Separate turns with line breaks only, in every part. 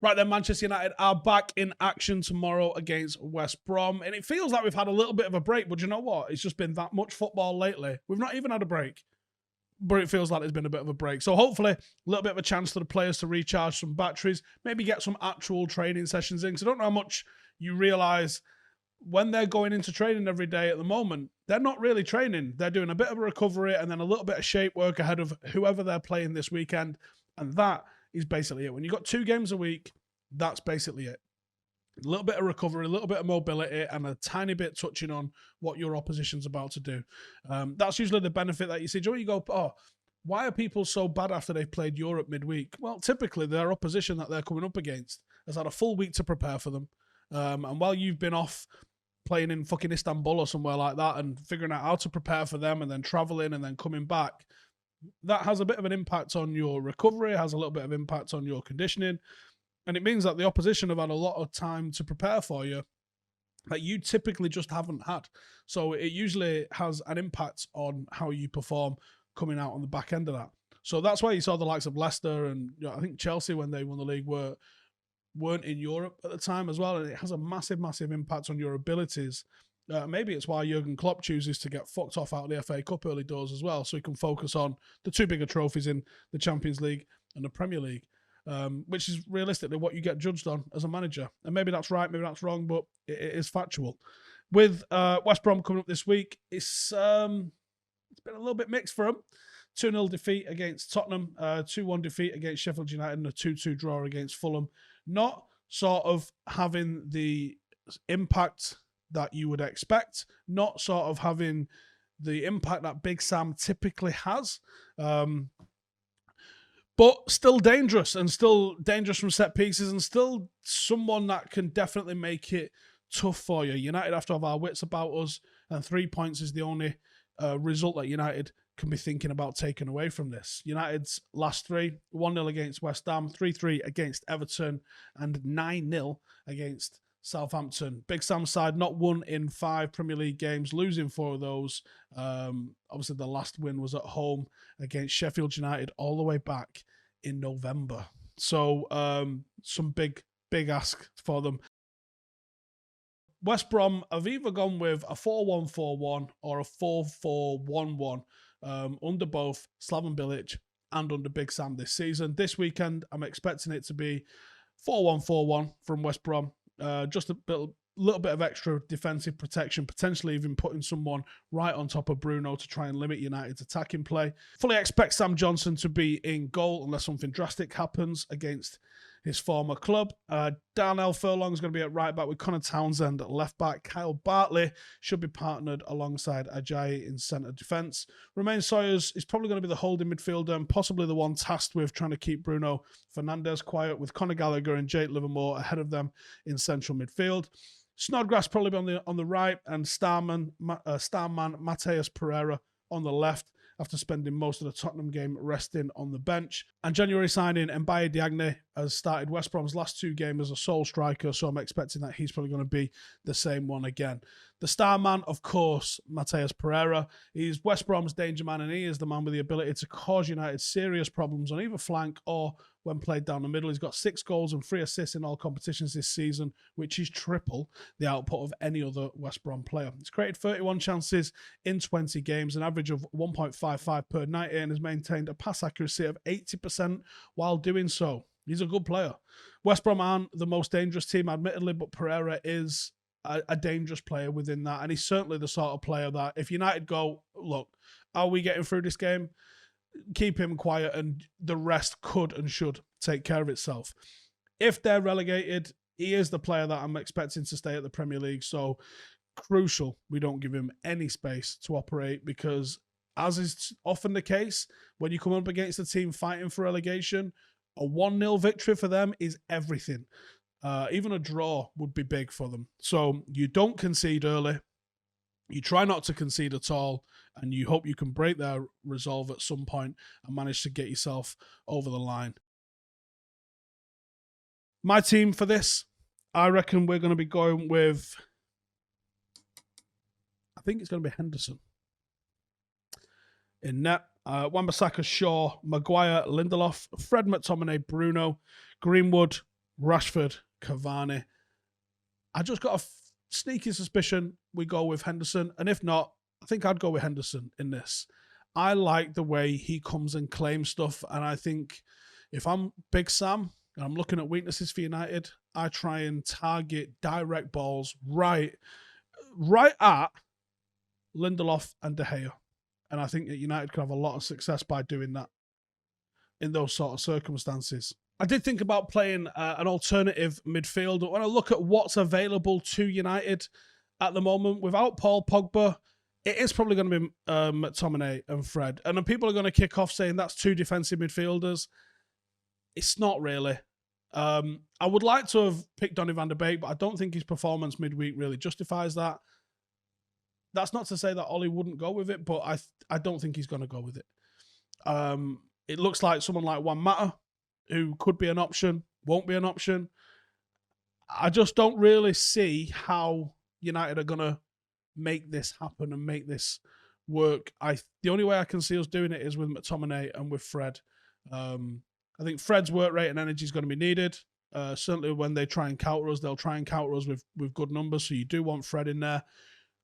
Right then, Manchester United are back in action tomorrow against West Brom. And it feels like we've had a little bit of a break, but you know what? It's just been that much football lately. We've not even had a break, but it feels like there's been a bit of a break. So hopefully a little bit of a chance for the players to recharge some batteries, maybe get some actual training sessions in. Because I don't know how much you realise when they're going into training every day at the moment, they're not really training. They're doing a bit of a recovery and then a little bit of shape work ahead of whoever they're playing this weekend. And that is basically it. When you've got 2 games a week, that's basically it. A little bit of recovery, a little bit of mobility, and a tiny bit touching on what your opposition's about to do. That's usually the benefit that you see. Do you go, oh, why are people so bad after they've played Europe midweek? Well, typically their opposition that they're coming up against has had a full week to prepare for them. And while you've been off playing in fucking Istanbul or somewhere like that and figuring out how to prepare for them and then traveling and then coming back, that has a bit of an impact on your recovery, has a little bit of impact on your conditioning. And it means that the opposition have had a lot of time to prepare for you that you typically just haven't had. So it usually has an impact on how you perform coming out on the back end of that. So that's why you saw the likes of Leicester and I think Chelsea, when they won the league, weren't in Europe at the time as well. And it has a massive, massive impact on your abilities. Maybe it's why Jurgen Klopp chooses to get fucked off out of the FA Cup early doors as well, so he can focus on the 2 bigger trophies in the Champions League and the Premier League. Which is realistically what you get judged on as a manager. And maybe that's right, maybe that's wrong, but it is factual. With West Brom coming up this week, it's been a little bit mixed for them. 2-0 defeat against Tottenham, 2-1 defeat against Sheffield United, and a 2-2 draw against Fulham. Not sort of having the impact that you would expect, not sort of having the impact that Big Sam typically has. But still dangerous, and still dangerous from set pieces, and still someone that can definitely make it tough for you. United have to have our wits about us, and 3 points is the only result that United can be thinking about taking away from this. United's last 3, 1-0 against West Ham, 3-3 against Everton, and 9-0 against Southampton. Big Sam's side not won in 5 Premier League games, losing 4 of those. Obviously, the last win was at home against Sheffield United all the way back in November. So some big ask for them. West Brom have either gone with a 4-1-4-1 or a 4-4-1-1 under both Slaven Bilic and under Big Sam this season. This weekend, I'm expecting it to be 4-1-4-1 from West Brom. Just a little bit of extra defensive protection, potentially even putting someone right on top of Bruno to try and limit United's attacking play. Fully expect Sam Johnson to be in goal unless something drastic happens against his former club. Darnell Furlong is going to be at right back with Connor Townsend at left back. Kyle Bartley should be partnered alongside Ajayi in centre defence. Romain Sawyers is probably going to be the holding midfielder and possibly the one tasked with trying to keep Bruno Fernandes quiet, with Conor Gallagher and Jake Livermore ahead of them in central midfield. Snodgrass probably be on the right, and Starman Mateus Pereira on the left, after spending most of the Tottenham game resting on the bench. And January signing Mbaye Diagne has started West Brom's last 2 games as a sole striker, so I'm expecting that he's probably going to be the same one again. The star man, of course, Mateus Pereira. He's West Brom's danger man, and he is the man with the ability to cause United serious problems on either flank or when played down the middle. He's got 6 goals and 3 assists in all competitions this season, which is triple the output of any other West Brom player. He's created 31 chances in 20 games, an average of 1.55 per 90, and has maintained a pass accuracy of 80% while doing so. He's a good player. West Brom aren't the most dangerous team, admittedly, but Pereira is a dangerous player within that, and he's certainly the sort of player that if United go, look, are we getting through this game? Keep him quiet and the rest could and should take care of itself. If they're relegated, he is the player that I'm expecting to stay at the Premier League, so crucial we don't give him any space to operate, because as is often the case, when you come up against a team fighting for relegation, a 1-0 victory for them is everything. Even a draw would be big for them. So you don't concede early. You try not to concede at all, and you hope you can break their resolve at some point and manage to get yourself over the line. My team for this, I reckon we're going to be going with, I think it's going to be Henderson. In net, Wan-Bissaka, Shaw, Maguire, Lindelof, Fred McTominay, Bruno, Greenwood, Rashford, Cavani. I just got a sneaky suspicion we go with Henderson. And if not, I think I'd go with Henderson in this. I like the way he comes and claims stuff. And I think if I'm Big Sam and I'm looking at weaknesses for United, I try and target direct balls right at Lindelof and De Gea. And I think that United could have a lot of success by doing that in those sort of circumstances. I did think about playing an alternative midfield. When I look at what's available to United at the moment, without Paul Pogba, it is probably going to be McTominay and Fred. And then people are going to kick off saying that's two defensive midfielders. It's not really. I would like to have picked Donny van der Beek, but I don't think his performance midweek really justifies that. That's not to say that Ollie wouldn't go with it, but I don't think he's going to go with it. It looks like someone like Juan Mata, who could be an option, won't be an option. I just don't really see how United are going to make this happen and make this work. The only way I can see us doing it is with McTominay and with Fred. I think Fred's work rate and energy is going to be needed. Certainly when they try and counter us, they'll try and counter us with good numbers. So you do want Fred in there.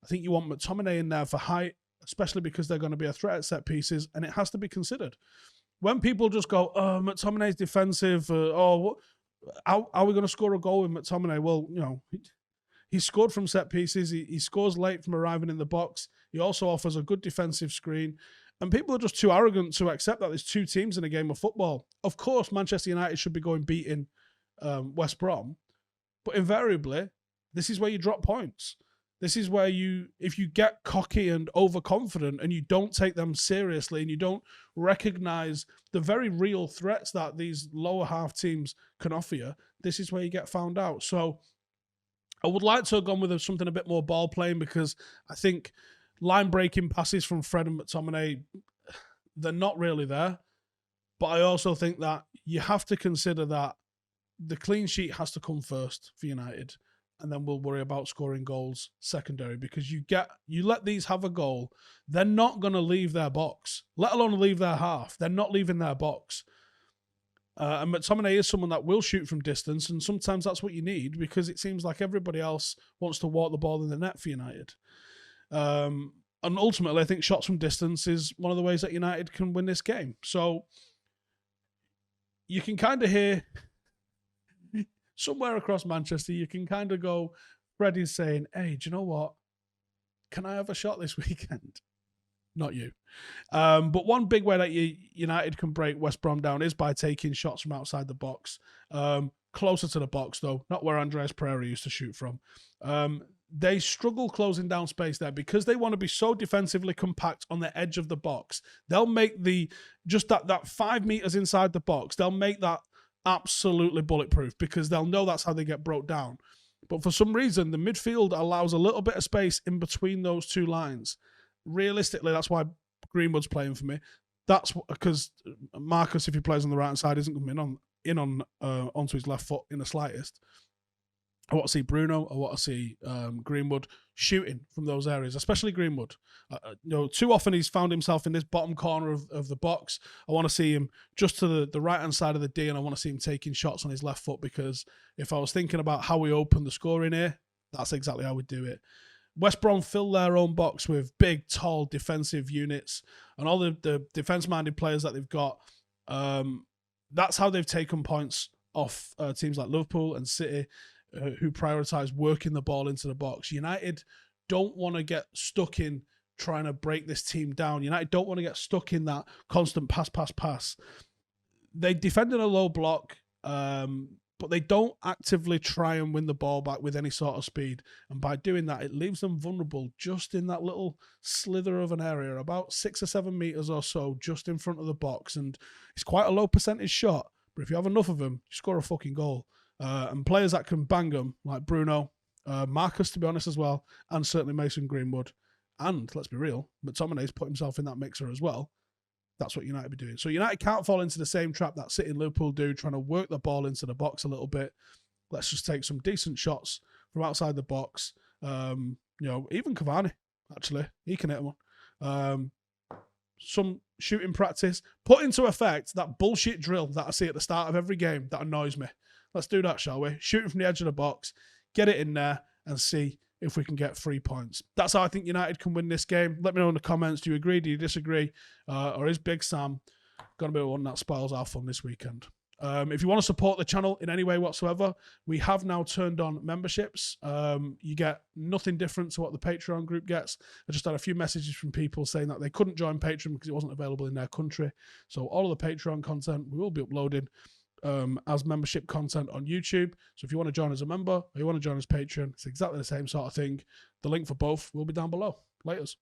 I think you want McTominay in there for height, especially because they're going to be a threat at set pieces, and it has to be considered. When people just go, oh, McTominay's defensive, how are we going to score a goal with McTominay? Well, he scored from set pieces. He scores late from arriving in the box. He also offers a good defensive screen. And people are just too arrogant to accept that there's two teams in a game of football. Of course, Manchester United should be going beating West Brom. But invariably, this is where you drop points. This is where if you get cocky and overconfident and you don't take them seriously and you don't recognize the very real threats that these lower half teams can offer you, this is where you get found out. So I would like to have gone with something a bit more ball playing, because I think line breaking passes from Fred and McTominay, they're not really there. But I also think that you have to consider that the clean sheet has to come first for United. And then we'll worry about scoring goals secondary, because you let these have a goal, they're not going to leave their box, let alone leave their half. They're not leaving their box. And McTominay is someone that will shoot from distance, and sometimes that's what you need, because it seems like everybody else wants to walk the ball in the net for United. And ultimately, I think shots from distance is one of the ways that United can win this game. So you can kind of hear somewhere across Manchester, you can kind of go, Freddie's saying, hey, do you know what? Can I have a shot this weekend? Not you. But one big way that United can break West Brom down is by taking shots from outside the box. Closer to the box, though, not where Andreas Pereira used to shoot from. They struggle closing down space there because they want to be so defensively compact on the edge of the box. They'll make that 5 meters inside the box, they'll make that absolutely bulletproof, because they'll know that's how they get broke down. But for some reason, the midfield allows a little bit of space in between those two lines. Realistically, that's why Greenwood's playing for me. That's because Marcus, if he plays on the right hand side, isn't coming onto his left foot in the slightest. I want to see Bruno. I want to see Greenwood shooting from those areas, especially Greenwood. Too often he's found himself in this bottom corner of the box. I want to see him just to the right-hand side of the D, and I want to see him taking shots on his left foot, because if I was thinking about how we open the scoring here, that's exactly how we do it. West Brom fill their own box with big, tall defensive units, and all the defence-minded players that they've got. That's how they've taken points off teams like Liverpool and City, who prioritise working the ball into the box. United don't want to get stuck in trying to break this team down. United don't want to get stuck in that constant pass. They defend in a low block, but they don't actively try and win the ball back with any sort of speed. And by doing that, it leaves them vulnerable just in that little slither of an area, about 6 or 7 meters or so, just in front of the box. And it's quite a low percentage shot, but if you have enough of them, you score a fucking goal. And players that can bang them, like Bruno, Marcus, to be honest, as well, and certainly Mason Greenwood. And let's be real, McTominay's put himself in that mixer as well. That's what United be doing. So United can't fall into the same trap that City and Liverpool do, trying to work the ball into the box a little bit. Let's just take some decent shots from outside the box. Even Cavani, actually, he can hit one. Some shooting practice. Put into effect that bullshit drill that I see at the start of every game that annoys me. Let's do that, shall we? Shooting from the edge of the box, get it in there, and see if we can get 3 points. That's how I think United can win this game. Let me know in the comments. Do you agree? Do you disagree? Or is Big Sam going to be the one that spoils our fun this weekend? If you want to support the channel in any way whatsoever, we have now turned on memberships. You get nothing different to what the Patreon group gets. I just had a few messages from people saying that they couldn't join Patreon because it wasn't available in their country. So all of the Patreon content we will be uploading as membership content on YouTube. So if you want to join as a member or you want to join as Patreon, it's exactly the same sort of thing. The link for both will be down below. Laters.